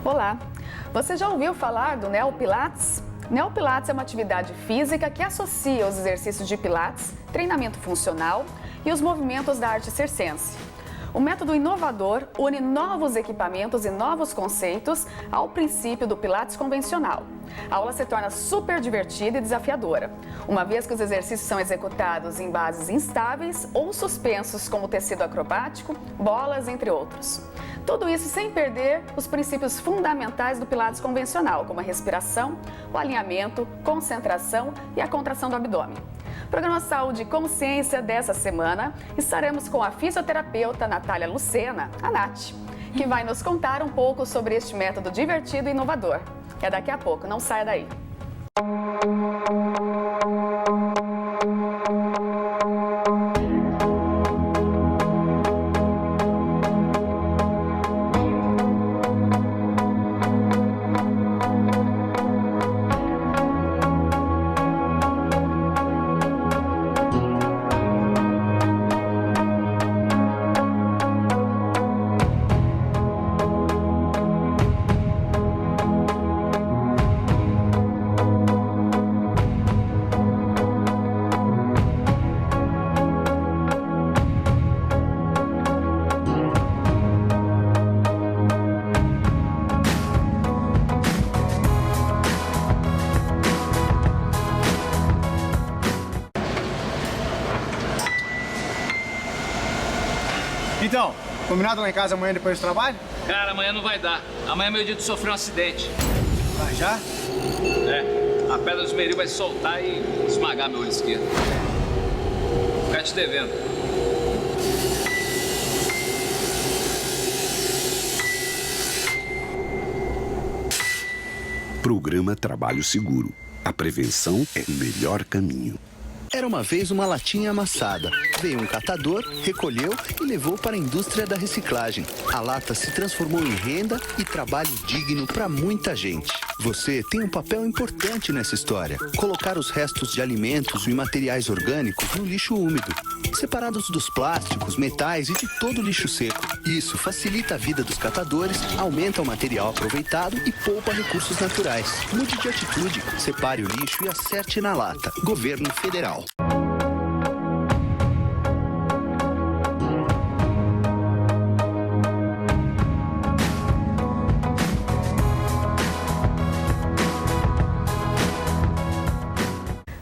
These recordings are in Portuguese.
Olá! Você já ouviu falar do Neopilates? Neopilates é uma atividade física que associa os exercícios de Pilates, treinamento funcional e os movimentos da arte circense. O método inovador une novos equipamentos e novos conceitos ao princípio do Pilates convencional. A aula se torna super divertida e desafiadora, uma vez que os exercícios são executados em bases instáveis ou suspensos, como tecido acrobático, bolas, entre outros. Tudo isso sem perder os princípios fundamentais do Pilates convencional, como a respiração, o alinhamento, concentração e a contração do abdômen. Programa Saúde e Consciência dessa semana, estaremos com a fisioterapeuta Natália Lucena, a Nath, que vai nos contar um pouco sobre este método divertido e inovador. É daqui a pouco, não saia daí. Então, combinado lá em casa amanhã depois do trabalho? Cara, amanhã não vai dar. Amanhã é meu dia de sofrer um acidente. Vai já? É, a pedra do esmeril vai soltar e esmagar meu olho esquerdo. Vou ficar te devendo. Programa Trabalho Seguro. A prevenção é o melhor caminho. Era uma vez uma latinha amassada. Veio um catador, recolheu e levou para a indústria da reciclagem. A lata se transformou em renda e trabalho digno para muita gente. Você tem um papel importante nessa história. Colocar os restos de alimentos e materiais orgânicos no lixo úmido, separados dos plásticos, metais e de todo o lixo seco. Isso facilita a vida dos catadores, aumenta o material aproveitado e poupa recursos naturais. Mude de atitude, separe o lixo e acerte na lata. Governo Federal.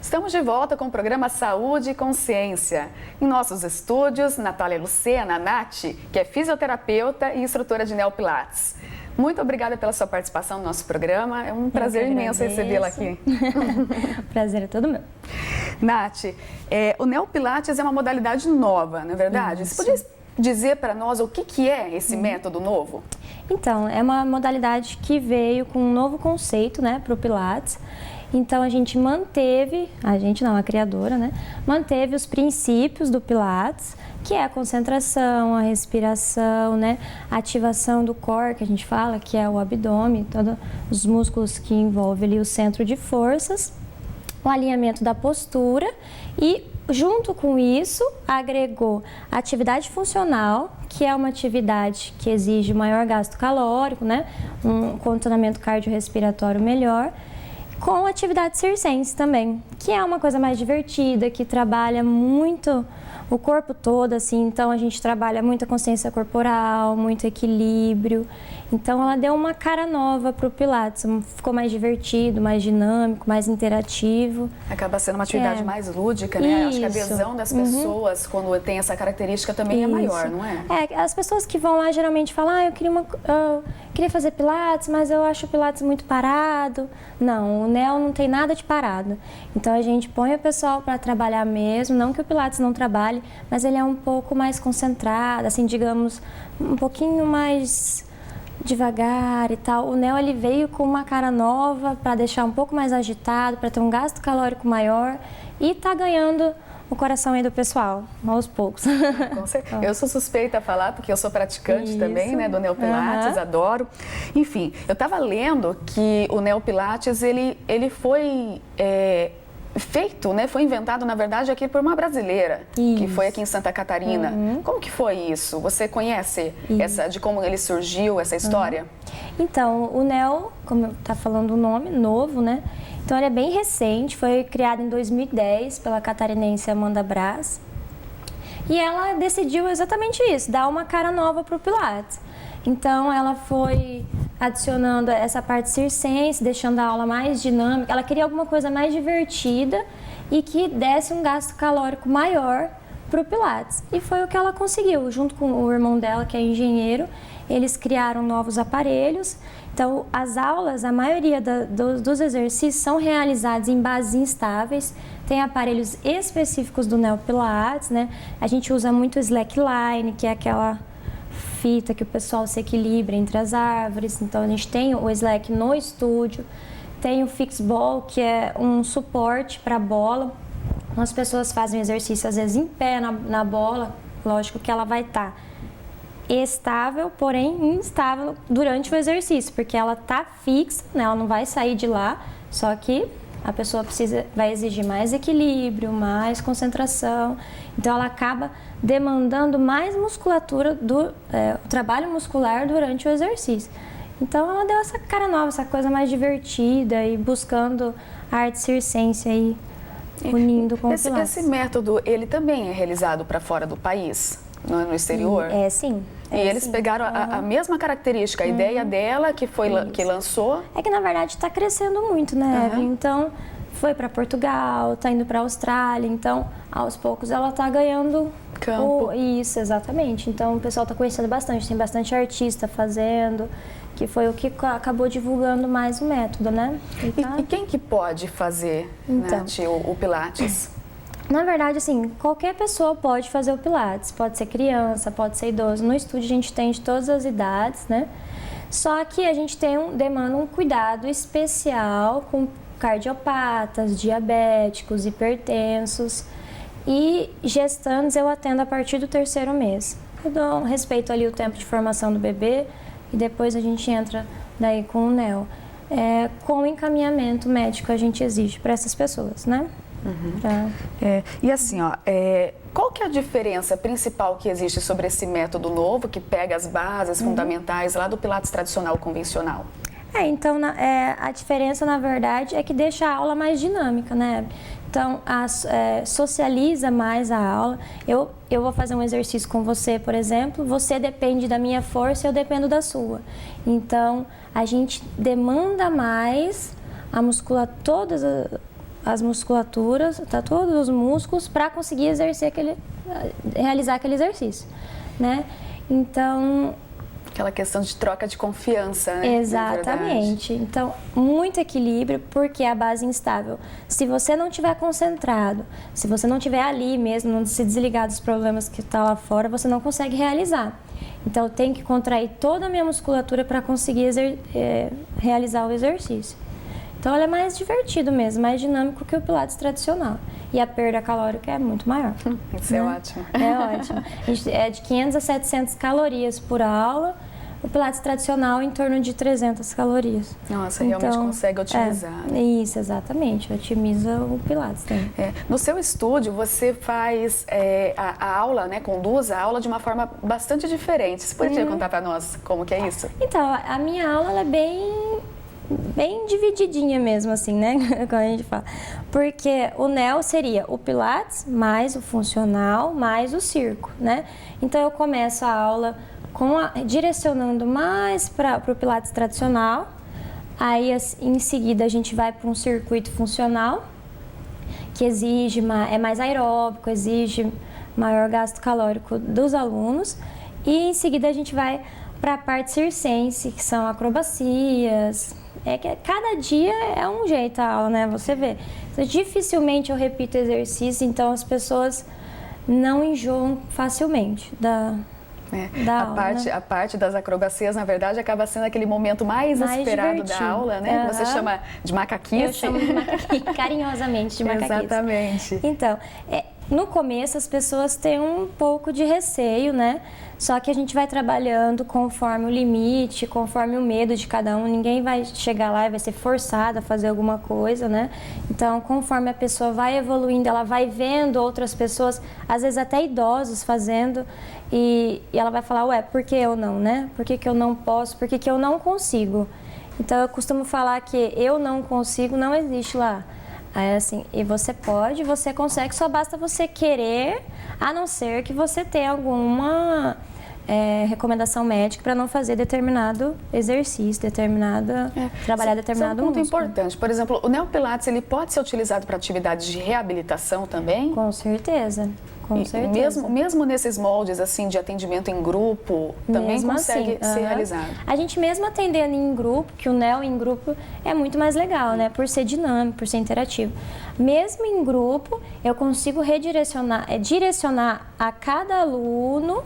Estamos de volta com o programa Saúde e Consciência. Em nossos estúdios, Natália Lucena, a Nath, que é fisioterapeuta e instrutora de Neopilates. Muito obrigada pela sua participação no nosso programa. É um prazer imenso recebê-la aqui. Prazer é todo meu. Nath, o Neopilates é uma modalidade nova, não é verdade? Isso. Você podia dizer para nós o que é esse método novo? Então, é uma modalidade que veio com um novo conceito, né, para o Pilates. Então, a gente manteve, a criadora, né, manteve os princípios do Pilates, que é a concentração, a respiração, né, a ativação do core, que a gente fala, que é o abdômen, todos os músculos que envolvem ali o centro de forças, o alinhamento da postura e, junto com isso, agregou a atividade funcional, que é uma atividade que exige maior gasto calórico, né, um condicionamento cardiorrespiratório melhor, com atividade circense também, que é uma coisa mais divertida, que trabalha muito o corpo todo, assim, então a gente trabalha muita consciência corporal, muito equilíbrio. Então ela deu uma cara nova para o Pilates, ficou mais divertido, mais dinâmico, mais interativo. Acaba sendo uma atividade mais lúdica, né? Acho que a adesão das pessoas, quando tem essa característica, também é maior, não é? As pessoas que vão lá geralmente falam, eu queria fazer Pilates, mas eu acho o Pilates muito parado. Não, o Neo não tem nada de parado. Então a gente põe o pessoal para trabalhar mesmo, não que o Pilates não trabalhe, mas ele é um pouco mais concentrado, assim, digamos, um pouquinho mais devagar e tal. O Neo, ele veio com uma cara nova para deixar um pouco mais agitado, para ter um gasto calórico maior e tá ganhando o coração aí do pessoal, aos poucos. Com certeza. Eu sou suspeita a falar, porque eu sou praticante também, né, do Neopilates, adoro. Enfim, eu estava lendo que o Neopilates, ele foi feito, né? Foi inventado, na verdade, aqui por uma brasileira, que foi aqui em Santa Catarina. Como que foi isso? Você conhece de como ele surgiu, essa história? Então, o NEO, como está falando o nome, novo, né? Então, ele é bem recente, foi criado em 2010 pela catarinense Amanda Braz. E ela decidiu exatamente isso, dar uma cara nova para o Pilates. Então, ela foi adicionando essa parte circense, deixando a aula mais dinâmica. Ela queria alguma coisa mais divertida e que desse um gasto calórico maior para o Pilates. E foi o que ela conseguiu. Junto com o irmão dela, que é engenheiro, eles criaram novos aparelhos. Então, as aulas, a maioria dos exercícios são realizados em bases instáveis. Tem aparelhos específicos do Neo Pilates, né? A gente usa muito o slackline, que é aquela fita que o pessoal se equilibra entre as árvores. Então, a gente tem o slack no estúdio. Tem o fix ball, que é um suporte para a bola. As pessoas fazem exercício, às vezes, em pé na bola. Lógico que ela vai estar estável, porém instável durante o exercício, porque ela está fixa, né? Ela não vai sair de lá, só que a pessoa vai exigir mais equilíbrio, mais concentração. Então, ela acaba demandando mais musculatura, o trabalho muscular durante o exercício. Então, ela deu essa cara nova, essa coisa mais divertida e buscando a arte circense aí, unindo com o Pilates. Esse método, ele também é realizado para fora do país, no exterior? Sim. E eles pegaram a mesma característica, a ideia dela, que lançou. É que, na verdade, está crescendo muito, né, Evelyn? Então, foi para Portugal, está indo para a Austrália. Então, aos poucos, ela está ganhando campo. Isso, exatamente. Então, o pessoal está conhecendo bastante. Tem bastante artista fazendo, que foi o que acabou divulgando mais o método, né? E quem que pode fazer, então, Nath, o Pilates? Na verdade, assim, qualquer pessoa pode fazer o Pilates. Pode ser criança, pode ser idoso. No estúdio a gente tem de todas as idades, né? Só que a gente demanda um cuidado especial com cardiopatas, diabéticos, hipertensos e gestantes. Eu atendo a partir do 3º mês. Eu respeito ali o tempo de formação do bebê e depois a gente entra daí com o NEO. Com encaminhamento médico a gente exige para essas pessoas, né? E assim, qual que é a diferença principal que existe sobre esse método novo, que pega as bases fundamentais lá do Pilates tradicional convencional? Então, a diferença, na verdade, é que deixa a aula mais dinâmica, né? Então, socializa mais a aula. Eu vou fazer um exercício com você, por exemplo, você depende da minha força e eu dependo da sua. Então, a gente demanda mais todas as musculaturas, todos os músculos para conseguir realizar aquele exercício, né? Então, aquela questão de troca de confiança, né? Exatamente. Então, muito equilíbrio, porque a base instável. Se você não estiver concentrado, se você não estiver ali mesmo, não se desligar dos problemas que estão lá fora, você não consegue realizar. Então, eu tenho que contrair toda a minha musculatura para conseguir realizar o exercício. Então, ele é mais divertido mesmo, mais dinâmico que o Pilates tradicional. E a perda calórica é muito maior. Isso, né? É ótimo. É ótimo. É de 500 a 700 calorias por aula. O Pilates tradicional em torno de 300 calorias. Nossa, realmente consegue otimizar. Isso, exatamente. Otimiza o Pilates também. No seu estúdio, você faz a aula, né, conduz a aula de uma forma bastante diferente. Você poderia contar para nós como que é isso? Então, a minha aula ela é bem divididinha mesmo, assim, né? Como a gente fala. Porque o NEO seria o Pilates, mais o funcional, mais o circo, né? Então, eu começo a aula direcionando mais para o Pilates tradicional. Aí, em seguida, a gente vai para um circuito funcional, que é mais aeróbico, exige maior gasto calórico dos alunos. E, em seguida, a gente vai para a parte circense, que são acrobacias. Que cada dia é um jeito a aula, né? Você vê. Então, dificilmente eu repito exercício, então as pessoas não enjoam facilmente da aula, né? A parte das acrobacias, na verdade, acaba sendo aquele momento mais esperado divertido da aula, né? Que você chama de macaquice. Eu chamo de macaquice, carinhosamente de macaquice. Exatamente. Então, no começo as pessoas têm um pouco de receio, né? Só que a gente vai trabalhando conforme o limite, conforme o medo de cada um. Ninguém vai chegar lá e vai ser forçado a fazer alguma coisa, né? Então, conforme a pessoa vai evoluindo, ela vai vendo outras pessoas, às vezes até idosos fazendo, e ela vai falar, ué, por que eu não, né? Por que eu não posso? Por que eu não consigo? Então, eu costumo falar que eu não consigo não existe lá. Aí, assim, e você pode, você consegue, só basta você querer, a não ser que você tenha alguma recomendação médica para não fazer determinado exercício, trabalhar determinado músculo. músculo. Importante, por exemplo, o neopilates, ele pode ser utilizado para atividades de reabilitação também? Com certeza. Com certeza. Mesmo nesses moldes assim de atendimento em grupo, também mesmo consegue assim, ser realizado. A gente mesmo atendendo em grupo, que o neo em grupo é muito mais legal, né? Por ser dinâmico, por ser interativo. Mesmo em grupo, eu consigo direcionar a cada aluno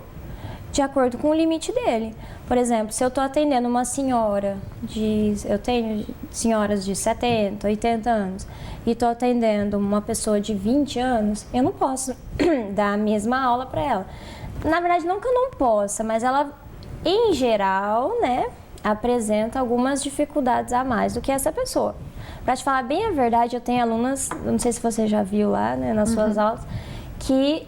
de acordo com o limite dele. Por exemplo, se eu estou atendendo uma senhora, eu tenho senhoras de 70, 80 anos, e estou atendendo uma pessoa de 20 anos, eu não posso dar a mesma aula para ela. Na verdade, não que eu não possa, mas ela, em geral, né, apresenta algumas dificuldades a mais do que essa pessoa. Para te falar bem a verdade, eu tenho alunas, não sei se você já viu lá, né, nas suas aulas, que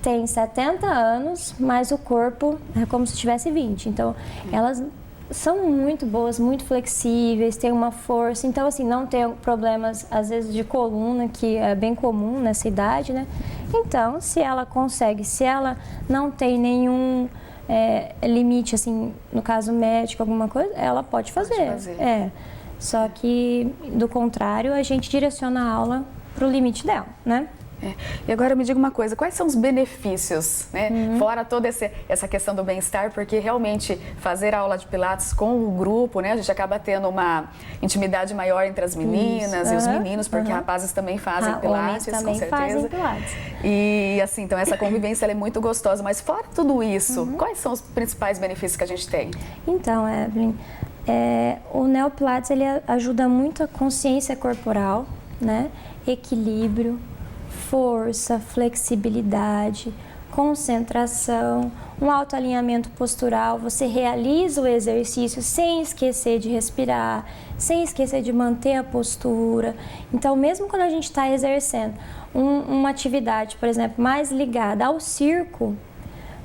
tem 70 anos, mas o corpo é como se tivesse 20. Então, elas são muito boas, muito flexíveis, têm uma força. Então, assim, não tem problemas, às vezes, de coluna, que é bem comum nessa idade, né? Então, se ela consegue, se ela não tem nenhum limite, assim, no caso médico, alguma coisa, ela pode fazer. Só que, do contrário, a gente direciona a aula para o limite dela, né? E agora me diga uma coisa, quais são os benefícios, né? Fora toda essa questão do bem-estar, porque realmente fazer a aula de pilates com o grupo, né? A gente acaba tendo uma intimidade maior entre as meninas e os meninos, porque rapazes também fazem pilates, também com certeza. Fazem pilates. E assim, então essa convivência ela é muito gostosa, mas fora tudo isso, quais são os principais benefícios que a gente tem? Então, Evelyn, o neopilates ele ajuda muito a consciência corporal, né? Equilíbrio, força, flexibilidade, concentração, um autoalinhamento postural. Você realiza o exercício sem esquecer de respirar, sem esquecer de manter a postura. Então, mesmo quando a gente está exercendo uma atividade, por exemplo, mais ligada ao circo,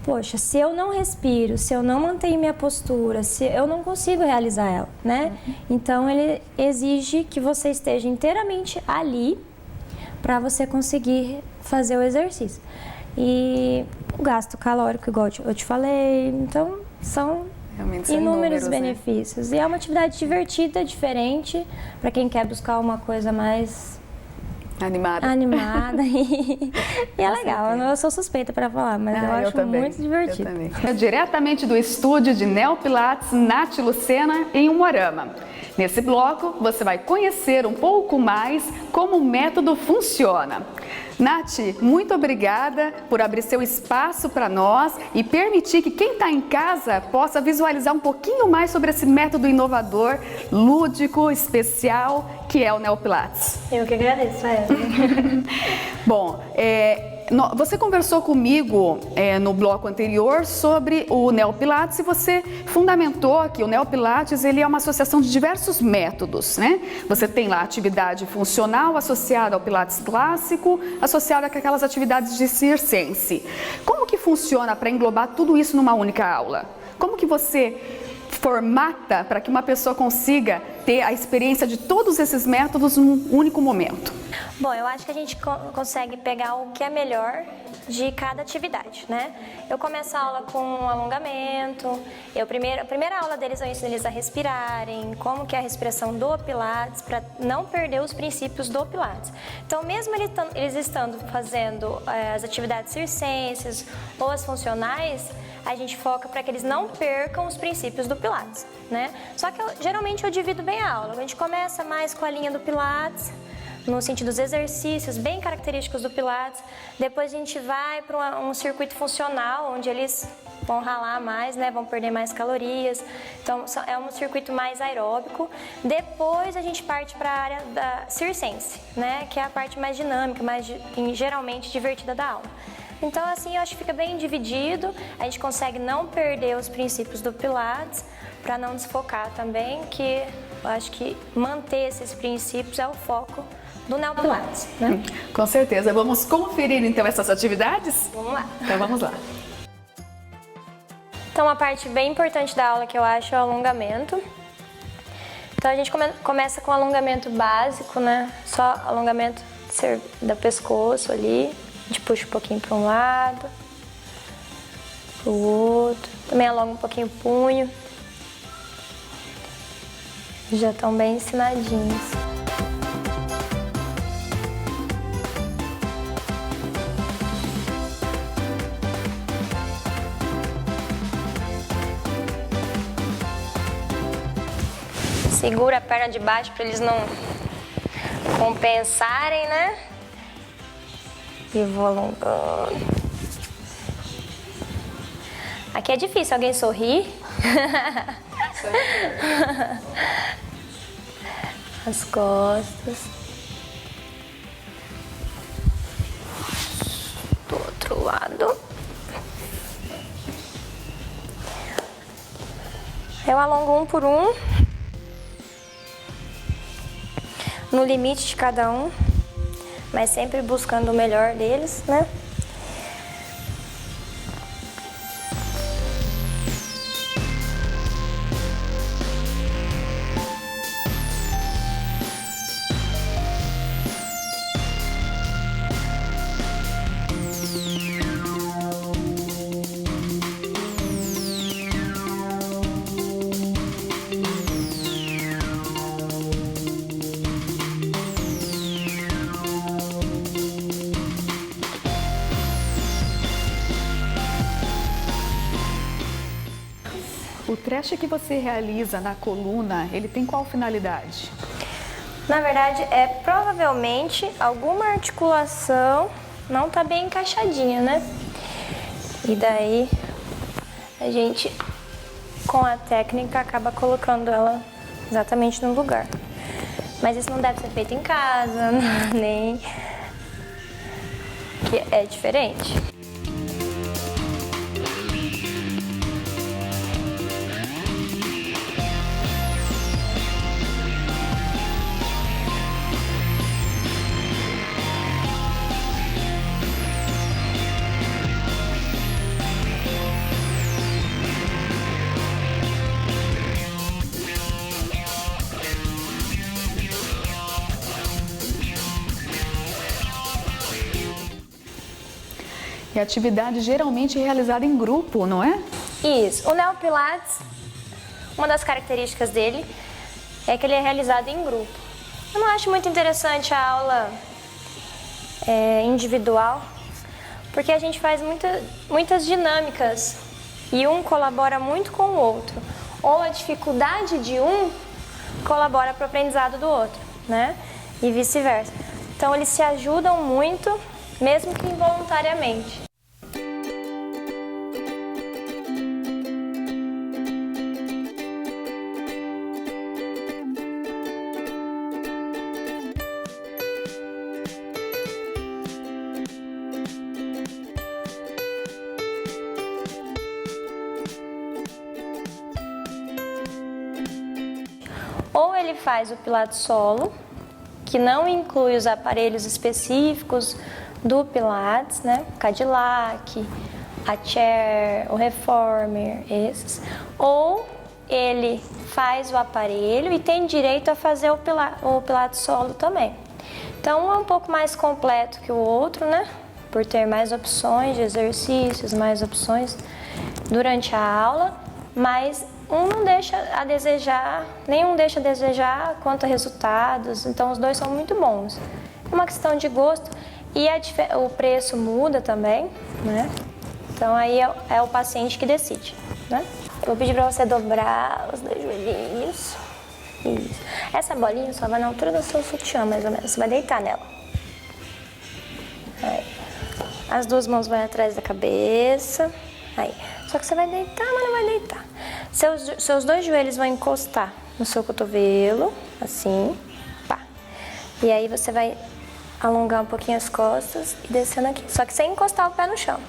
poxa, se eu não respiro, se eu não mantenho minha postura, se eu não consigo realizar ela, né? Então, ele exige que você esteja inteiramente ali para você conseguir fazer o exercício. E o gasto calórico, igual eu te falei, então são inúmeros benefícios. Né? E é uma atividade divertida, diferente, para quem quer buscar uma coisa mais animada e é legal. Eu sou suspeita para falar, mas eu acho muito divertido. Diretamente do estúdio de Neopilates Nath Lucena, em Umuarama. Nesse bloco, você vai conhecer um pouco mais como o método funciona. Nath, muito obrigada por abrir seu espaço para nós e permitir que quem está em casa possa visualizar um pouquinho mais sobre esse método inovador, lúdico, especial, que é o Neopilates. Eu que agradeço, Bom, você conversou comigo no bloco anterior sobre o Neopilates e você fundamentou que o Neopilates ele é uma associação de diversos métodos, né? Você tem lá a atividade funcional associada ao Pilates clássico, associada com aquelas atividades de circense. Como que funciona para englobar tudo isso numa única aula? Como que você formata para que uma pessoa consiga ter a experiência de todos esses métodos num único momento? Bom, eu acho que a gente consegue pegar o que é melhor de cada atividade, né? Eu começo a aula com um alongamento, a primeira aula deles eu ensino eles a respirarem, como que é a respiração do Pilates, para não perder os princípios do Pilates. Então, mesmo eles estando fazendo as atividades circenses ou as funcionais, a gente foca para que eles não percam os princípios do Pilates, né? Só que geralmente eu divido bem a aula. A gente começa mais com a linha do Pilates, no sentido dos exercícios bem característicos do Pilates. Depois a gente vai para um circuito funcional, onde eles vão ralar mais, né? Vão perder mais calorias. Então é um circuito mais aeróbico. Depois a gente parte para a área da circense, né? Que é a parte mais dinâmica, geralmente divertida da aula. Então assim eu acho que fica bem dividido. A gente consegue não perder os princípios do Pilates para não desfocar também, que eu acho que manter esses princípios é o foco do Neopilates, né? Com certeza. Vamos conferir então essas atividades? Vamos lá. Então vamos lá. Então, uma parte bem importante da aula que eu acho é o alongamento. Então, a gente começa com o alongamento básico, né? Só alongamento do pescoço ali. A gente puxa um pouquinho para um lado, para o outro. Também alonga um pouquinho o punho. Já estão bem ensinadinhos. Segura a perna de baixo para eles não compensarem, né? E vou alongando. Aqui é difícil alguém sorrir. As costas. Do outro lado. Eu alongo um por um. No limite de cada um, mas sempre buscando o melhor deles, né? O teste que você realiza na coluna, ele tem qual finalidade? Na verdade, é provavelmente alguma articulação não tá bem encaixadinha, né? E daí a gente, com a técnica, acaba colocando ela exatamente no lugar. Mas isso não deve ser feito em casa, nem... que é diferente. E a atividade geralmente é realizada em grupo, não é? Isso. O Neopilates, uma das características dele é que ele é realizado em grupo. Eu não acho muito interessante a aula individual, porque a gente faz muitas dinâmicas e um colabora muito com o outro. Ou a dificuldade de um colabora para o aprendizado do outro, né? E vice-versa. Então eles se ajudam muito, mesmo que involuntariamente. Ou ele faz o Pilates solo, que não inclui os aparelhos específicos do Pilates, né? Cadillac, a Chair, o Reformer, esses. Ou ele faz o aparelho e tem direito a fazer o Pilates solo também. Então, um é um pouco mais completo que o outro, né? Por ter mais opções de exercícios, mais opções durante a aula, mas um não deixa a desejar, nenhum deixa a desejar quanto a resultados, então os dois são muito bons. É uma questão de gosto e o preço muda também, né? Então aí é o paciente que decide, né? Eu vou pedir para você dobrar os dois joelhinhos. Isso. Essa bolinha só vai na altura do seu sutiã, mais ou menos. Você vai deitar nela. Aí. As duas mãos vão atrás da cabeça. Aí. Só que você vai deitar, mas não vai deitar. Seus dois joelhos vão encostar no seu cotovelo, assim. Pá. E aí você vai alongar um pouquinho as costas e descendo aqui. Só que sem encostar o pé no chão.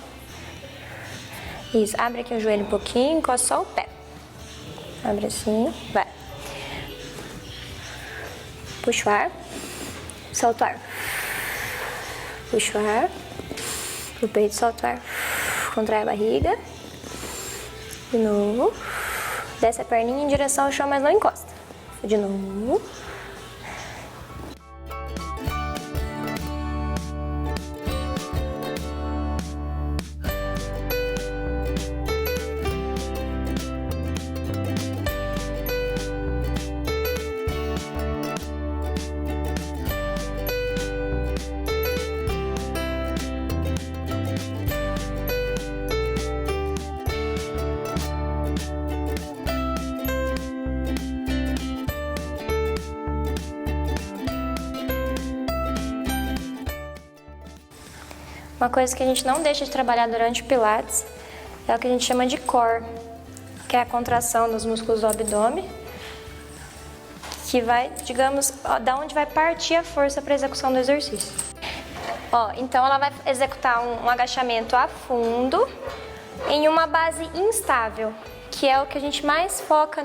Isso. Abre aqui o joelho um pouquinho, encosta só o pé. Abre assim, vai. Puxa o ar. Solta o ar. Puxa o ar. O peito, solta o ar. Contrai a barriga. De novo. Desce a perninha em direção ao chão, mas não encosta. De novo. Uma coisa que a gente não deixa de trabalhar durante o Pilates é o que a gente chama de core, que é a contração dos músculos do abdômen, que vai, digamos, da onde vai partir a força para a execução do exercício. Então ela vai executar um agachamento a fundo em uma base instável, que é o que a gente mais foca,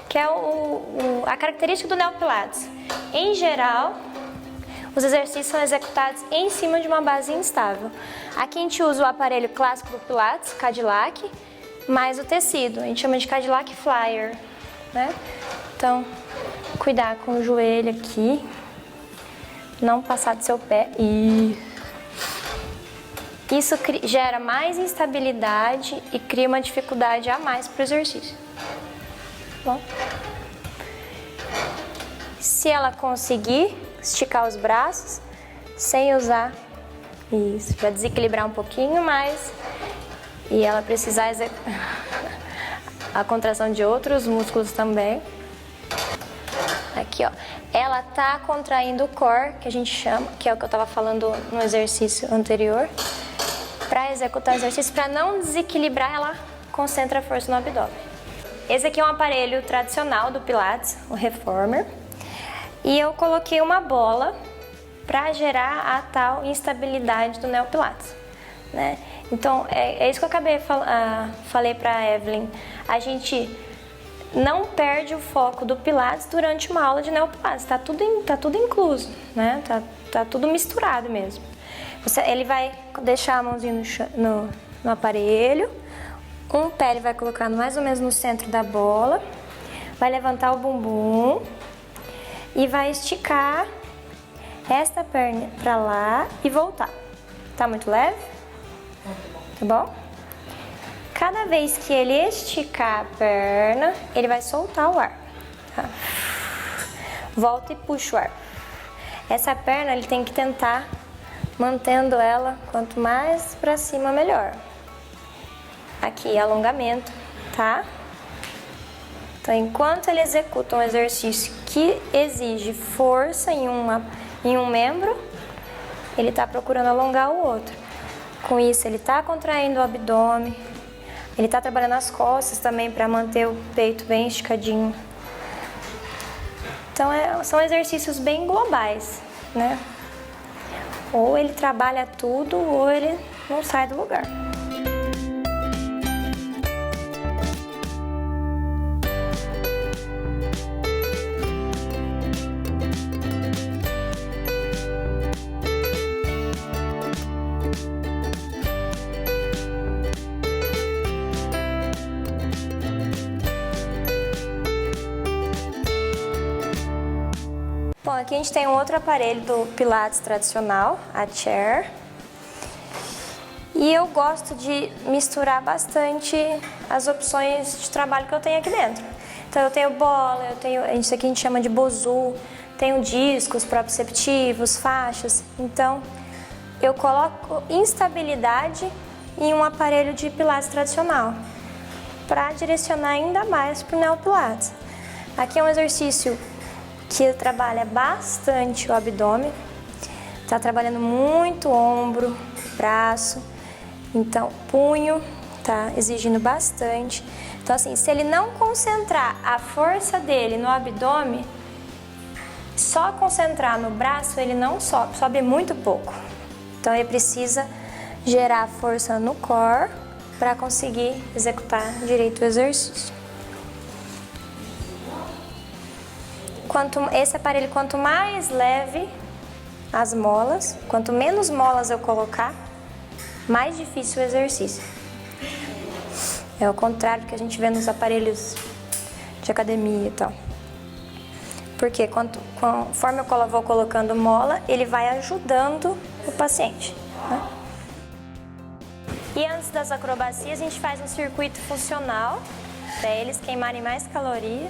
que é a característica do neopilates. Em geral, os exercícios são executados em cima de uma base instável. Aqui a gente usa o aparelho clássico do Pilates, Cadillac, mais o tecido. A gente chama de Cadillac Flyer, né? Então, cuidar com o joelho aqui, não passar do seu pé. Isso gera mais instabilidade e cria uma dificuldade a mais para o exercício. Bom. Se ela conseguir esticar os braços sem usar isso, para desequilibrar um pouquinho mais e ela precisar a contração de outros músculos também. Aqui, ó, ela tá contraindo o core, que a gente chama, que é o que eu tava falando no exercício anterior. Para executar o exercício, para não desequilibrar, ela concentra a força no abdômen. Esse aqui é um aparelho tradicional do Pilates, o Reformer. E eu coloquei uma bola para gerar a tal instabilidade do neopilates, né? Então, é isso que eu falei para a Evelyn. A gente não perde o foco do Pilates durante uma aula de neopilates. Tá tudo incluso, né? Tá tudo misturado mesmo. Ele vai deixar a mãozinha no aparelho. Um pé ele vai colocar mais ou menos no centro da bola. Vai levantar o bumbum. E vai esticar esta perna pra lá e voltar. Tá muito leve? Tá bom? Cada vez que ele esticar a perna, ele vai soltar o ar. Tá? Volta e puxa o ar. Essa perna ele tem que tentar mantendo ela quanto mais pra cima melhor. Aqui, alongamento, tá? Então, enquanto ele executa um exercício que exige força em um membro, ele está procurando alongar o outro. Com isso, ele está contraindo o abdômen, ele está trabalhando as costas também para manter o peito bem esticadinho. Então, são exercícios bem globais, né? Ou ele trabalha tudo, ou ele não sai do lugar. Bom, aqui a gente tem um outro aparelho do Pilates tradicional, a Chair. E eu gosto de misturar bastante as opções de trabalho que eu tenho aqui dentro. Então eu tenho bola, isso aqui a gente chama de bozu, tenho discos proprioceptivos, faixas. Então eu coloco instabilidade em um aparelho de Pilates tradicional para direcionar ainda mais para o neopilates. Aqui é um exercício que trabalha bastante o abdômen, está trabalhando muito ombro, braço, então punho, tá exigindo bastante. Então assim, se ele não concentrar a força dele no abdômen, só concentrar no braço, ele não sobe, sobe muito pouco. Então ele precisa gerar força no core para conseguir executar direito o exercício. Esse aparelho, quanto mais leve as molas, quanto menos molas eu colocar, mais difícil o exercício. É o contrário do que a gente vê nos aparelhos de academia e tal. Porque conforme eu vou colocando mola, ele vai ajudando o paciente, né? E antes das acrobacias, a gente faz um circuito funcional para eles queimarem mais caloria.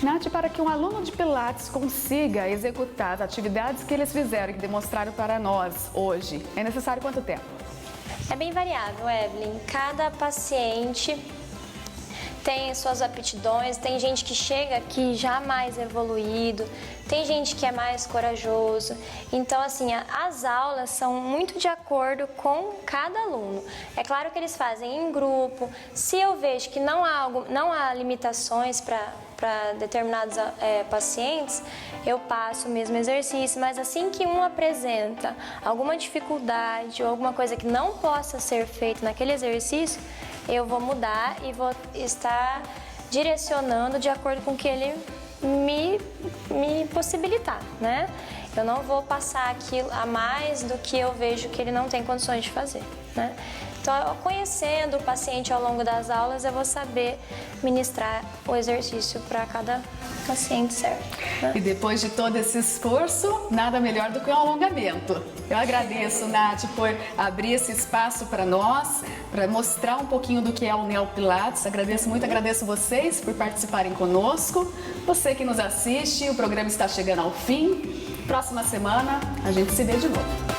Nath, para que um aluno de Pilates consiga executar as atividades que eles fizeram e que demonstraram para nós hoje, é necessário quanto tempo? É bem variável, Evelyn. Cada paciente tem suas aptidões, tem gente que chega aqui já mais evoluído, tem gente que é mais corajoso. Então, assim, as aulas são muito de acordo com cada aluno. É claro que eles fazem em grupo. Se eu vejo que não há limitações para determinados pacientes, eu passo o mesmo exercício, mas assim que um apresenta alguma dificuldade ou alguma coisa que não possa ser feita naquele exercício, eu vou mudar e vou estar direcionando de acordo com o que ele me possibilitar, né? Eu não vou passar aquilo a mais do que eu vejo que ele não tem condições de fazer, né? Então, conhecendo o paciente ao longo das aulas, eu vou saber ministrar o exercício para cada paciente certo, né? E depois de todo esse esforço, nada melhor do que um alongamento. Eu agradeço, Nath, por abrir esse espaço para nós, para mostrar um pouquinho do que é o Neopilates. Agradeço muito, agradeço vocês por participarem conosco. Você que nos assiste, o programa está chegando ao fim. Próxima semana, a gente se vê de novo.